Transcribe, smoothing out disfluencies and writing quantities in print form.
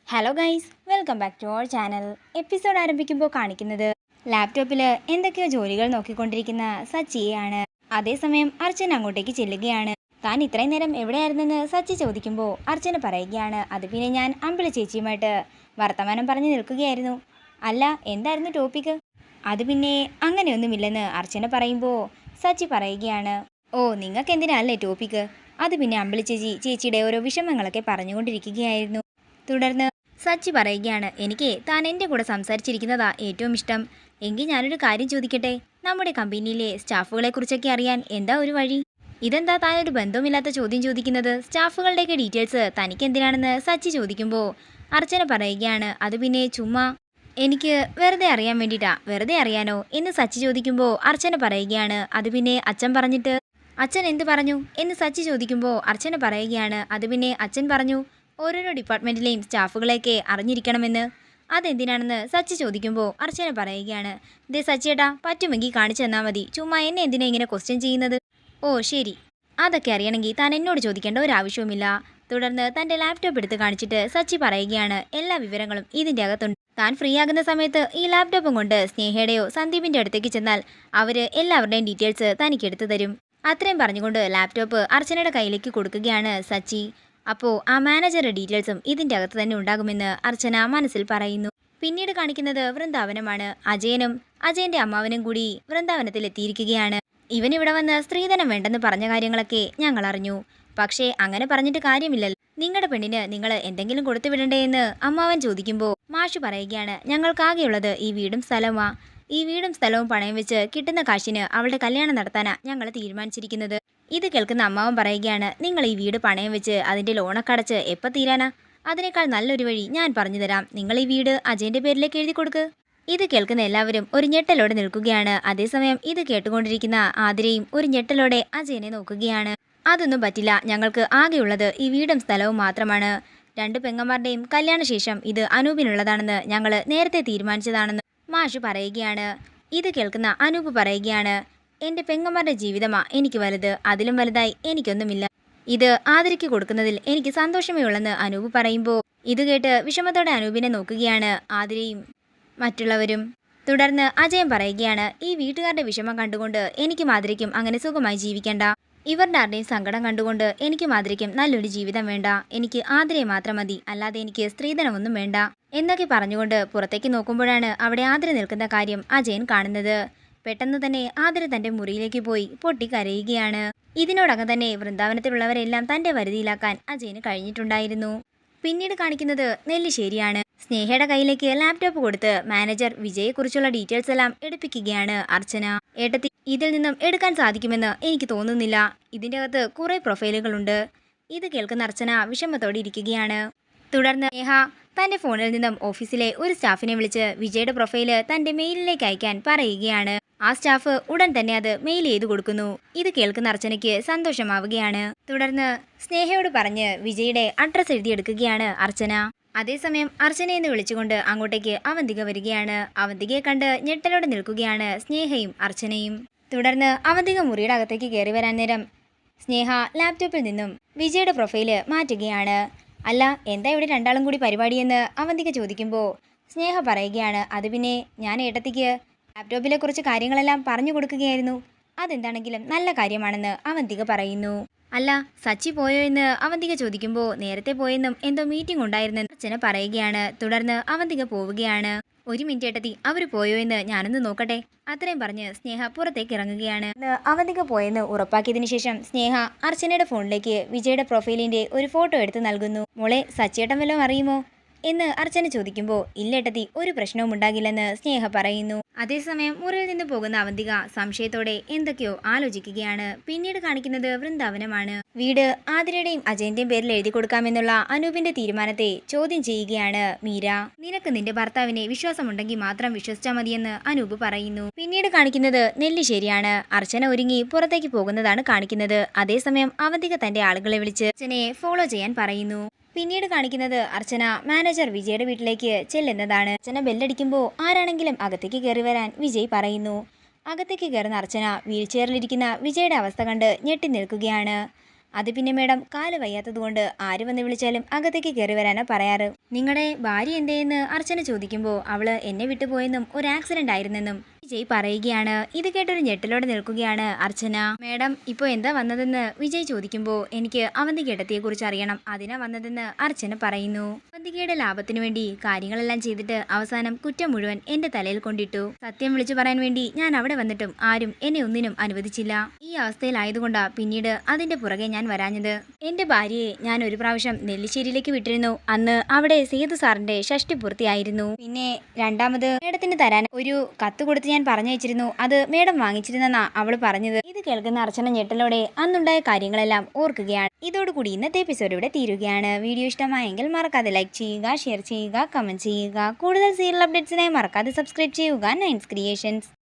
Hello guys, welcome back to our channel. Episode ആരംഭിക്കുമ്പോൾ കാണിക്കുന്നത് ലാപ്ടോപ്പിൽ എന്തൊക്കെയോ ജോലികൾ നോക്കിക്കൊണ്ടിരിക്കുന്ന സച്ചിയെയാണ്. അതേസമയം അർച്ചന അങ്ങോട്ടേക്ക് ചെല്ലുകയാണ്. താൻ ഇത്രയും നേരം എവിടെയായിരുന്നെന്ന് സച്ചി ചോദിക്കുമ്പോൾ അർച്ചന പറയുകയാണ്, അത് പിന്നെ ഞാൻ അമ്പിളി ചേച്ചിയുമായിട്ട് വർത്തമാനം പറഞ്ഞു നിൽക്കുകയായിരുന്നു. അല്ല, എന്തായിരുന്നു ടോപ്പിക്ക്? അത് പിന്നെ അങ്ങനെയൊന്നുമില്ലെന്ന് അർച്ചന പറയുമ്പോൾ സച്ചി പറയുകയാണ്, ഓ നിങ്ങൾക്ക് എന്തിനല്ലേ ടോപ്പിക്ക്? അത് പിന്നെ അമ്പിളി ചേച്ചിയുടെ ഓരോ വിഷമങ്ങളൊക്കെ പറഞ്ഞുകൊണ്ടിരിക്കുകയായിരുന്നു. തുടർന്ന് സച്ചി പറയുകയാണ്, എനിക്ക് താൻ എൻ്റെ കൂടെ സംസാരിച്ചിരിക്കുന്നതാ ഏറ്റവും ഇഷ്ടം. എങ്കിൽ ഞാനൊരു കാര്യം ചോദിക്കട്ടെ, നമ്മുടെ കമ്പനിയിലെ സ്റ്റാഫുകളെ കുറിച്ചൊക്കെ അറിയാൻ എന്താ ഒരു വഴി? ഇതെന്താ താനൊരു ബന്ധവുമില്ലാത്ത ചോദ്യം ചോദിക്കുന്നത്? സ്റ്റാഫുകളുടെയൊക്കെ ഡീറ്റെയിൽസ് തനിക്ക് എന്തിനാണെന്ന് സച്ചി ചോദിക്കുമ്പോൾ അർച്ചന പറയുകയാണ്, അത് പിന്നെ ചുമ്മാ എനിക്ക് വെറുതെ അറിയാൻ വേണ്ടിയിട്ടാ. വെറുതെ അറിയാനോ എന്ന് സച്ചി ചോദിക്കുമ്പോൾ അർച്ചന പറയുകയാണ്, അത് പിന്നെ അച്ഛൻ പറഞ്ഞിട്ട്. അച്ഛൻ എന്ത് പറഞ്ഞു എന്ന് സച്ചി ചോദിക്കുമ്പോൾ അർച്ചന പറയുകയാണ്, അത് പിന്നെ അച്ഛൻ പറഞ്ഞു ഓരോരോ ഡിപ്പാർട്ട്മെൻറ്റിലെയും സ്റ്റാഫുകളെയൊക്കെ അറിഞ്ഞിരിക്കണമെന്ന്. അതെന്തിനാണെന്ന് സച്ചി ചോദിക്കുമ്പോൾ അർച്ചന പറയുകയാണ്, ദേ സച്ചിയേട്ടാ, പറ്റുമെങ്കിൽ കാണിച്ചു തന്നാൽ മതി. ചുമ്മാ എന്നെ എന്തിനാ ഇങ്ങനെ ക്വസ്റ്റ്യൻ ചെയ്യുന്നത്? ഓ ശരി, അതൊക്കെ അറിയണമെങ്കിൽ താൻ എന്നോട് ചോദിക്കേണ്ട ഒരാവശ്യവുമില്ല. തുടർന്ന് തൻ്റെ ലാപ്ടോപ്പ് എടുത്ത് കാണിച്ചിട്ട് സച്ചി പറയുകയാണ്, എല്ലാ വിവരങ്ങളും ഇതിൻ്റെ അകത്തുണ്ട്. താൻ ഫ്രീ ആകുന്ന സമയത്ത് ഈ ലാപ്ടോപ്പും കൊണ്ട് സ്നേഹയുടെയോ സന്ദീപിൻ്റെ അടുത്തേക്ക് ചെന്നാൽ അവർ എല്ലാവരുടെയും ഡീറ്റെയിൽസ് തനിക്ക് എടുത്തു തരും. അത്രയും പറഞ്ഞുകൊണ്ട് ലാപ്ടോപ്പ് അർച്ചനയുടെ കയ്യിലേക്ക് കൊടുക്കുകയാണ് സച്ചി. അപ്പോൾ ആ മാനേജറുടെ ഡീറ്റെയിൽസും ഇതിൻ്റെ അകത്ത് തന്നെ ഉണ്ടാകുമെന്ന് അർച്ചന മനസ്സിൽ പറയുന്നു. പിന്നീട് കാണിക്കുന്നത് വൃന്ദാവനമാണ്. അജയനും അജയൻ്റെ അമ്മാവനും കൂടി വൃന്ദാവനത്തിൽ എത്തിയിരിക്കുകയാണ്. ഇവനിവിടെ വന്ന് സ്ത്രീധനം വേണ്ടെന്ന് പറഞ്ഞ കാര്യങ്ങളൊക്കെ ഞങ്ങൾ അറിഞ്ഞു. പക്ഷേ അങ്ങനെ പറഞ്ഞിട്ട് കാര്യമില്ലല്ലോ. നിങ്ങളുടെ പെണ്ണിന് നിങ്ങൾ എന്തെങ്കിലും കൊടുത്തു വിടണ്ടേ എന്ന് അമ്മാവൻ ചോദിക്കുമ്പോൾ മാഷു പറയുകയാണ്, ഞങ്ങൾക്കാകെയുള്ളത് ഈ വീടും സ്ഥലവുമാ. ഈ വീടും സ്ഥലവും പണയം വെച്ച് കിട്ടുന്ന കാശിന് അവളുടെ കല്യാണം നടത്താനാ ഞങ്ങൾ തീരുമാനിച്ചിരിക്കുന്നത്. ഇത് കേൾക്കുന്ന അമ്മാവൻ പറയുകയാണ്, നിങ്ങൾ ഈ വീട് പണയം വെച്ച് അതിൻ്റെ ലോണൊക്കെ അടച്ച് എപ്പോൾ തീരാനാ? അതിനേക്കാൾ നല്ലൊരു വഴി ഞാൻ പറഞ്ഞു തരാം. നിങ്ങൾ ഈ വീട് അജയൻ്റെ പേരിലേക്ക് എഴുതി കൊടുക്ക്. ഇത് കേൾക്കുന്ന എല്ലാവരും ഒരു ഞെട്ടലോടെ നിൽക്കുകയാണ്. അതേസമയം ഇത് കേട്ടുകൊണ്ടിരിക്കുന്ന ആതിരയും ഒരു ഞെട്ടലോടെ അജയനെ നോക്കുകയാണ്. അതൊന്നും പറ്റില്ല, ഞങ്ങൾക്ക് ആകെയുള്ളത് ഈ വീടും സ്ഥലവും മാത്രമാണ്. രണ്ട് പെങ്ങന്മാരുടെയും കല്യാണശേഷം ഇത് അനൂപിനുള്ളതാണെന്ന് ഞങ്ങൾ നേരത്തെ തീരുമാനിച്ചതാണെന്ന് മാഷു പറയുകയാണ്. ഇത് കേൾക്കുന്ന അനൂപ് പറയുകയാണ്, എൻ്റെ പെങ്ങന്മാരുടെ ജീവിതമാ എനിക്ക് വലുത്. അതിലും വലുതായി എനിക്കൊന്നുമില്ല. ഇത് ആതിരയ്ക്ക് കൊടുക്കുന്നതിൽ എനിക്ക് സന്തോഷമേ ഉള്ളെന്ന് അനൂപ് പറയുമ്പോൾ ഇത് കേട്ട് വിഷമത്തോടെ അനൂപിനെ നോക്കുകയാണ് ആതിരയും മറ്റുള്ളവരും. തുടർന്ന് അജയൻ പറയുകയാണ്, ഈ വീട്ടുകാരുടെ വിഷമം കണ്ടുകൊണ്ട് എനിക്കും ആതിരയ്ക്കും അങ്ങനെ സുഖമായി ജീവിക്കേണ്ട. ഇവരുടെ ആരുടെയും സങ്കടം കണ്ടുകൊണ്ട് എനിക്കും ആതിരയ്ക്കും നല്ലൊരു ജീവിതം വേണ്ട. എനിക്ക് ആതിരയെ മാത്രം മതി, അല്ലാതെ എനിക്ക് സ്ത്രീധനമൊന്നും വേണ്ട എന്നൊക്കെ പറഞ്ഞുകൊണ്ട് പുറത്തേക്ക് നോക്കുമ്പോഴാണ് അവിടെ ആതിര നിൽക്കുന്ന കാര്യം അജയൻ കാണുന്നത്. പെട്ടെന്ന് തന്നെ ആതിര തൻ്റെ മുറിയിലേക്ക് പോയി പൊട്ടിക്കരയുകയാണ്. ഇതിനോടകം തന്നെ വൃന്ദാവനത്തിലുള്ളവരെല്ലാം തൻ്റെ വരുതിയിലാക്കാൻ അജയന് കഴിഞ്ഞിട്ടുണ്ടായിരുന്നു. പിന്നീട് കാണിക്കുന്നത് നെല്ലിശ്ശേരിയാണ്. സ്നേഹയുടെ കയ്യിലേക്ക് ലാപ്ടോപ്പ് കൊടുത്ത് മാനേജർ വിജയെക്കുറിച്ചുള്ള ഡീറ്റെയിൽസ് എല്ലാം എടുപ്പിക്കുകയാണ് അർച്ചന. ഏട്ടത്തി, ഇതിൽ നിന്നും എടുക്കാൻ സാധിക്കുമെന്ന് എനിക്ക് തോന്നുന്നില്ല. ഇതിൻ്റെ അകത്ത് കുറേ പ്രൊഫൈലുകളുണ്ട്. ഇത് കേൾക്കുന്ന അർച്ചന വിഷമത്തോടെ ഇരിക്കുകയാണ്. തുടർന്ന് സ്നേഹ തൻ്റെ ഫോണിൽ നിന്നും ഓഫീസിലെ ഒരു സ്റ്റാഫിനെ വിളിച്ച് വിജയുടെ പ്രൊഫൈല് തൻ്റെ മെയിലിലേക്ക് അയക്കാൻ പറയുകയാണ്. ആ സ്റ്റാഫ് ഉടൻ തന്നെ അത് മെയിൽ ചെയ്തു കൊടുക്കുന്നു. ഇത് കേൾക്കുന്ന അർച്ചനയ്ക്ക് സന്തോഷമാവുകയാണ്. തുടർന്ന് സ്നേഹയോട് പറഞ്ഞ് വിജയുടെ അഡ്രസ്സ് എഴുതിയെടുക്കുകയാണ് അർച്ചന. അതേസമയം അർച്ചനയെന്ന് വിളിച്ചുകൊണ്ട് അങ്ങോട്ടേക്ക് അവന്തിക വരികയാണ്. അവന്തികയെ കണ്ട് ഞെട്ടലോടെ നിൽക്കുകയാണ് സ്നേഹയും അർച്ചനയും. തുടർന്ന് അവന്തിക മുറിയുടെ അകത്തേക്ക് കയറി വരാൻ നേരം സ്നേഹ ലാപ്ടോപ്പിൽ നിന്നും വിജയുടെ പ്രൊഫൈല് മാറ്റുകയാണ്. അല്ല, എന്താ ഇവിടെ രണ്ടാളും കൂടി പരിപാടിയെന്ന് അവന്തിക ചോദിക്കുമ്പോൾ സ്നേഹ പറയുകയാണ്, അത് പിന്നെ ഞാൻ ഏട്ടത്തിക്ക് ലാപ്ടോപ്പിലെ കുറച്ച് കാര്യങ്ങളെല്ലാം പറഞ്ഞു കൊടുക്കുകയായിരുന്നു. അതെന്താണെങ്കിലും നല്ല കാര്യമാണെന്ന് അവന്തിക പറയുന്നു. അല്ല, സച്ചി പോയോ എന്ന് അവന്തിക ചോദിക്കുമ്പോൾ നേരത്തെ പോയെന്നും എന്തോ മീറ്റിംഗ് ഉണ്ടായിരുന്നെന്ന് അച്ഛനെ പറയുകയാണ്. തുടർന്ന് അവന്തിക പോവുകയാണ്. ഒരു മിനിറ്റ് ഏട്ടത്തി, അവർ പോയോ എന്ന് ഞാനൊന്ന് നോക്കട്ടെ. അത്രയും പറഞ്ഞ് സ്നേഹ പുറത്തേക്ക് ഇറങ്ങുകയാണ്. അവന്തിക പോയെന്ന് ഉറപ്പാക്കിയതിനു ശേഷം സ്നേഹ അർച്ചനയുടെ ഫോണിലേക്ക് വിജയുടെ പ്രൊഫൈലിന്റെ ഒരു ഫോട്ടോ എടുത്ത് നൽകുന്നു. മോളെ, സച്ചിയേട്ടൻ വല്ലതും അറിയുമോ എന്ന് അർച്ചന ചോദിക്കുമ്പോൾ ഇല്ലേട്ടത്തി, ഒരു പ്രശ്നവും ഉണ്ടാകില്ലെന്ന് സ്നേഹ പറയുന്നു. അതേസമയം മുറിയിൽ നിന്ന് പോകുന്ന അവന്തിക സംശയത്തോടെ എന്തൊക്കെയോ ആലോചിക്കുകയാണ്. പിന്നീട് കാണിക്കുന്നത് വൃന്ദാവനമാണ്. വീട് ആതിരയുടെയും അജയന്റെയും പേരിൽ എഴുതി കൊടുക്കാമെന്നുള്ള അനൂപിന്റെ തീരുമാനത്തെ ചോദ്യം ചെയ്യുകയാണ് മീര. നിനക്ക് നിന്റെ ഭർത്താവിനെ വിശ്വാസമുണ്ടെങ്കിൽ മാത്രം വിശ്വസിച്ചാൽ മതിയെന്ന് അനൂപ് പറയുന്നു. പിന്നീട് കാണിക്കുന്നത് നെല്ലിശ്ശേരിയാണ്. അർച്ചന ഒരുങ്ങി പുറത്തേക്ക് പോകുന്നതാണ് കാണിക്കുന്നത്. അതേസമയം അവന്തിക തന്റെ ആളുകളെ വിളിച്ച് അർച്ചനയെ ഫോളോ ചെയ്യാൻ പറയുന്നു. പിന്നീട് കാണിക്കുന്നത് അർച്ചന മാനേജർ വിജയുടെ വീട്ടിലേക്ക് ചെല്ലുന്നതാണ്. അർച്ചന ബെല്ലടിക്കുമ്പോൾ ആരാണെങ്കിലും അകത്തേക്ക് കയറി വരാൻ വിജയ് പറയുന്നു. അകത്തേക്ക് കയറുന്ന അർച്ചന വീൽ ചെയറിലിരിക്കുന്ന വിജയുടെ അവസ്ഥ കണ്ട് ഞെട്ടി നിൽക്കുകയാണ്. അത് പിന്നെ മേഡം കാല് വയ്യാത്തതുകൊണ്ട് ആര് വന്ന് വിളിച്ചാലും അകത്തേക്ക് കയറി വരാനാ പറയാറ്. നിങ്ങളുടെ ഭാര്യ എന്തേന്ന് അർച്ചന ചോദിക്കുമ്പോൾ അവള് എന്നെ വിട്ടുപോയെന്നും ഒരു ആക്സിഡന്റ് ആയിരുന്നെന്നും വിജയ് പറയുകയാണ്. ഇത് കേട്ടൊരു ഞെട്ടലോടെ നിൽക്കുകയാണ് അർച്ചന. മേഡം ഇപ്പോൾ എന്താ വന്നതെന്ന് വിജയ് ചോദിക്കുമ്പോൾ എനിക്ക് അവന്തികേട്ടത്തിയെ കുറിച്ച് അറിയണം, അതിനാ വന്നതെന്ന് അർച്ചന പറയുന്നു. അവന്തികയുടെ ലാഭത്തിനു വേണ്ടി കാര്യങ്ങളെല്ലാം ചെയ്തിട്ട് അവസാനം കുറ്റം മുഴുവൻ എന്റെ തലയിൽ കൊണ്ടിട്ടു. സത്യം വിളിച്ചു പറയാൻ വേണ്ടി ഞാൻ അവിടെ വന്നിട്ടും ആരും എന്നെ ഒന്നിനും അനുവദിച്ചില്ല. ഈ അവസ്ഥയിലായതുകൊണ്ടാ പിന്നീട് അതിന്റെ പുറകെ ഞാൻ വരാഞ്ഞത്. എന്റെ ഭാര്യയെ ഞാൻ ഒരു പ്രാവശ്യം നെല്ലിശ്ശേരിയിലേക്ക് വിട്ടിരുന്നു. അന്ന് അവിടെ സേതു സാറിന്റെ ഷഷ്ടി പൂർത്തിയായിരുന്നു. പിന്നെ രണ്ടാമത് മേഡത്തിന് തരാൻ ഒരു കത്ത് കൊടുത്ത് ഞാൻ പറഞ്ഞയച്ചിരുന്നു. അത് മേഡം വാങ്ങിച്ചിരുന്നെന്നാ അവള് പറഞ്ഞത്. ഇത് കേൾക്കുന്ന അർച്ചന ഞെട്ടലോടെ അന്നുണ്ടായ കാര്യങ്ങളെല്ലാം ഓർക്കുകയാണ്. ഇതോടുകൂടി ഇന്നത്തെ എപ്പിസോഡ് ഇവിടെ തീരുകയാണ്. വീഡിയോ ഇഷ്ടമായെങ്കിൽ മറക്കാതെ ലൈക്ക് ചെയ്യുക, ഷെയർ ചെയ്യുക, കമന്റ് ചെയ്യുക. കൂടുതൽ സീരിയൽ അപ്ഡേറ്റ്സിനായി മറക്കാതെ സബ്സ്ക്രൈബ് ചെയ്യുക നയൻസ് ക്രിയേഷൻസ്.